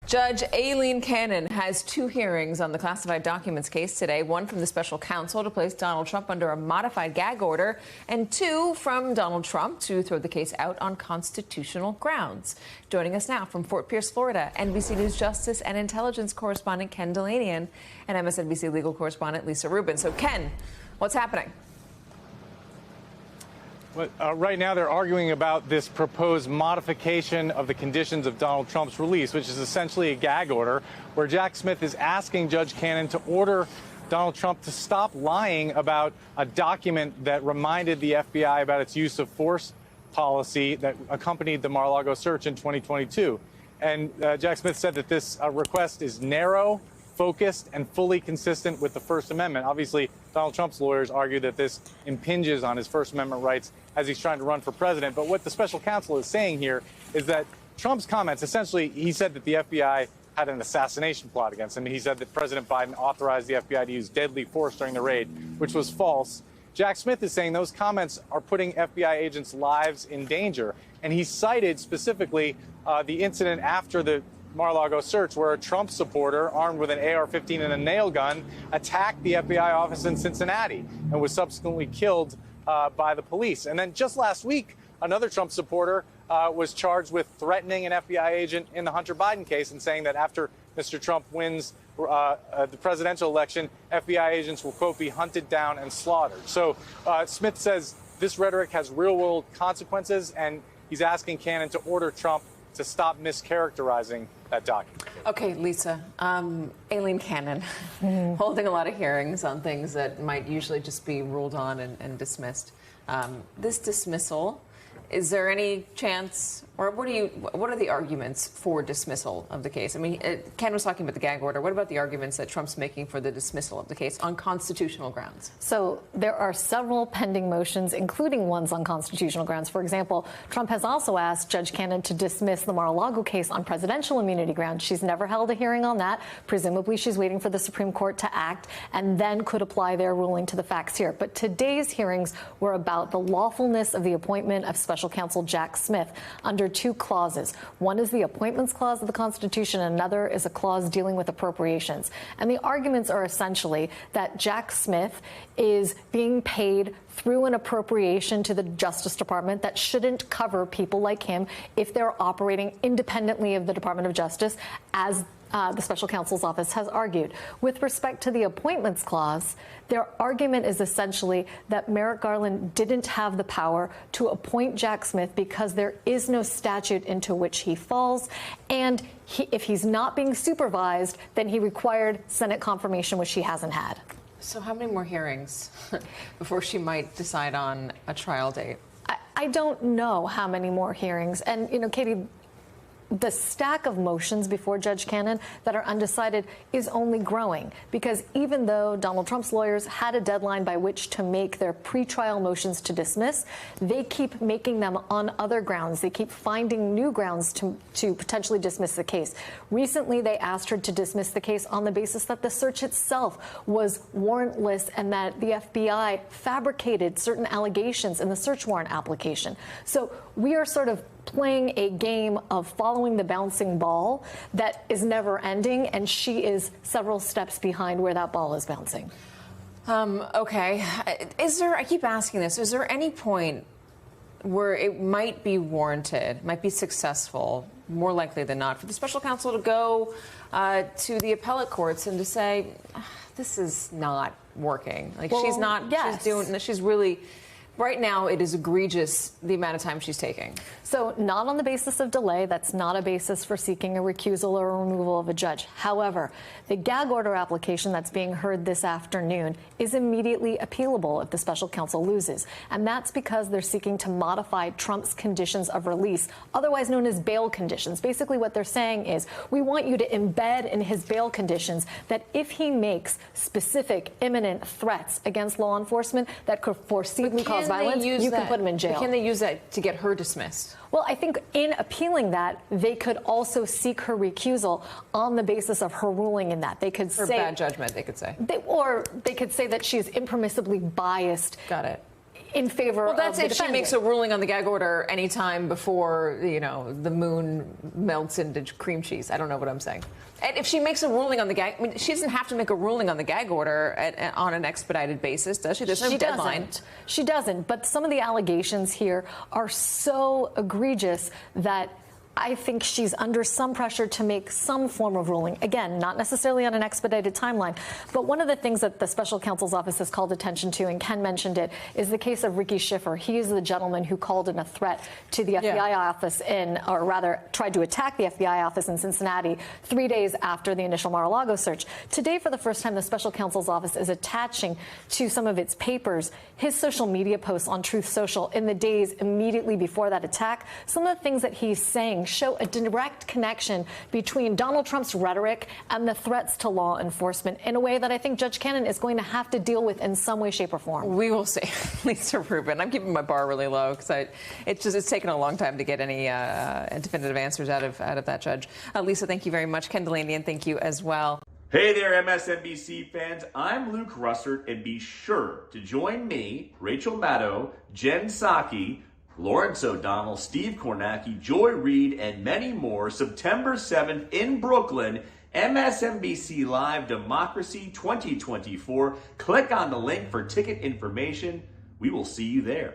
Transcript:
Judge Aileen Cannon has two hearings on the classified documents case today, one from the special counsel to place Donald Trump under a modified gag order, and two from Donald Trump to throw the case out on constitutional grounds. Joining us now from Fort Pierce, Florida, NBC News Justice and Intelligence correspondent Ken Dilanian and MSNBC legal correspondent Lisa Rubin. So, Ken, what's happening? Right now, they're arguing about this proposed modification of the conditions of Donald Trump's release, which is essentially a gag order, where Jack Smith is asking Judge Cannon to order Donald Trump to stop lying about a document that reminded the FBI about its use of force policy that accompanied the Mar-a-Lago search in 2022. And Jack Smith said that this request is narrow, focused, and fully consistent with the First Amendment. Obviously, Donald Trump's lawyers argue that this impinges on his First Amendment rights as he's trying to run for president. But what the special counsel is saying here is that Trump's comments, essentially, he said that the FBI had an assassination plot against him. He said that President Biden authorized the FBI to use deadly force during the raid, which was false. Jack Smith is saying those comments are putting FBI agents' lives in danger. And he cited specifically the incident after the Mar-a-Lago search, where a Trump supporter armed with an AR-15 and a nail gun attacked the FBI office in Cincinnati and was subsequently killed by the police. And then just last week, another Trump supporter was charged with threatening an FBI agent in the Hunter Biden case and saying that after Mr. Trump wins the presidential election, FBI agents will, quote, be hunted down and slaughtered. So Smith says this rhetoric has real-world consequences, and he's asking Cannon to order Trump to stop mischaracterizing that document. Okay, Lisa, Aileen Cannon holding a lot of hearings on things that might usually just be ruled on and dismissed. This dismissal, is there any chance, or what are the arguments for dismissal of the case? I mean, Ken was talking about the gag order. What about the arguments that Trump's making for the dismissal of the case on constitutional grounds? So there are several pending motions, including ones on constitutional grounds. For example, Trump has also asked Judge Cannon to dismiss the Mar-a-Lago case on presidential immunity grounds. She's never held a hearing on that. Presumably, she's waiting for the Supreme Court to act and then could apply their ruling to the facts here. But today's hearings were about the lawfulness of the appointment of Special Counsel Jack Smith under two clauses. One is the Appointments Clause of the Constitution, and another is a clause dealing with appropriations. And the arguments are essentially that Jack Smith is being paid through an appropriation to the Justice Department that shouldn't cover people like him if they're operating independently of the Department of Justice, as the special counsel's office has argued. With respect to the Appointments Clause, their argument is essentially that Merrick Garland didn't have the power to appoint Jack Smith because there is no statute into which he falls, and if he's not being supervised, then he required Senate confirmation, which he hasn't had. So how many more hearings before she might decide on a trial date? I don't know how many more hearings. And, you know, Katie, the stack of motions before Judge Cannon that are undecided is only growing, because even though Donald Trump's lawyers had a deadline by which to make their pretrial motions to dismiss, they keep making them on other grounds. They keep finding new grounds to potentially dismiss the case. Recently, they asked her to dismiss the case on the basis that the search itself was warrantless and that the FBI fabricated certain allegations in the search warrant application. So we are sort of playing a game of following the bouncing ball that is never ending, and she is several steps behind where that ball is bouncing. Okay. I keep asking this, is there any point where it might be warranted, might be successful, more likely than not, for the special counsel to go to the appellate courts and to say, this is not working? Like, well, she's not, yes. She's really... Right now, it is egregious, the amount of time she's taking. So not on the basis of delay. That's not a basis for seeking a recusal or a removal of a judge. However, the gag order application that's being heard this afternoon is immediately appealable if the special counsel loses. And that's because they're seeking to modify Trump's conditions of release, otherwise known as bail conditions. Basically, what they're saying is, we want you to embed in his bail conditions that if he makes specific imminent threats against law enforcement that could foreseeably cause violence, you can put him in jail. But can they use that to get her dismissed? Well, I think in appealing that, they could also seek her recusal on the basis of her ruling in that. They could say... bad judgment, they could say. Or they could say that she is impermissibly biased. Got it. in favor Well, that's of the if she makes a ruling on the gag order anytime before, the moon melts into cream cheese. I don't know what I'm saying. And if she makes a ruling on the gag, I mean, she doesn't have to make a ruling on the gag order on an expedited basis, does she? There's no deadline. She doesn't. But some of the allegations here are so egregious that I think she's under some pressure to make some form of ruling. Again, not necessarily on an expedited timeline. But one of the things that the special counsel's office has called attention to, and Ken mentioned it, is the case of Ricky Schiffer. He is the gentleman who called in a threat to the FBI office or rather tried to attack the FBI office in Cincinnati 3 days after the initial Mar-a-Lago search. Today, for the first time, the special counsel's office is attaching to some of its papers his social media posts on Truth Social in the days immediately before that attack. Some of the things that he's saying show a direct connection between Donald Trump's rhetoric and the threats to law enforcement in a way that I think Judge Cannon is going to have to deal with in some way, shape, or form. We will see. Lisa Rubin. I'm keeping my bar really low because it's taken a long time to get any definitive answers out of that judge. Lisa, thank you very much. Ken Dilanian, thank you as well. Hey there, MSNBC fans. I'm Luke Russert, and be sure to join me, Rachel Maddow, Jen Psaki, Lawrence O'Donnell, Steve Kornacki, Joy Reid, and many more September 7th in Brooklyn, MSNBC Live Democracy 2024. Click on the link for ticket information. We will see you there.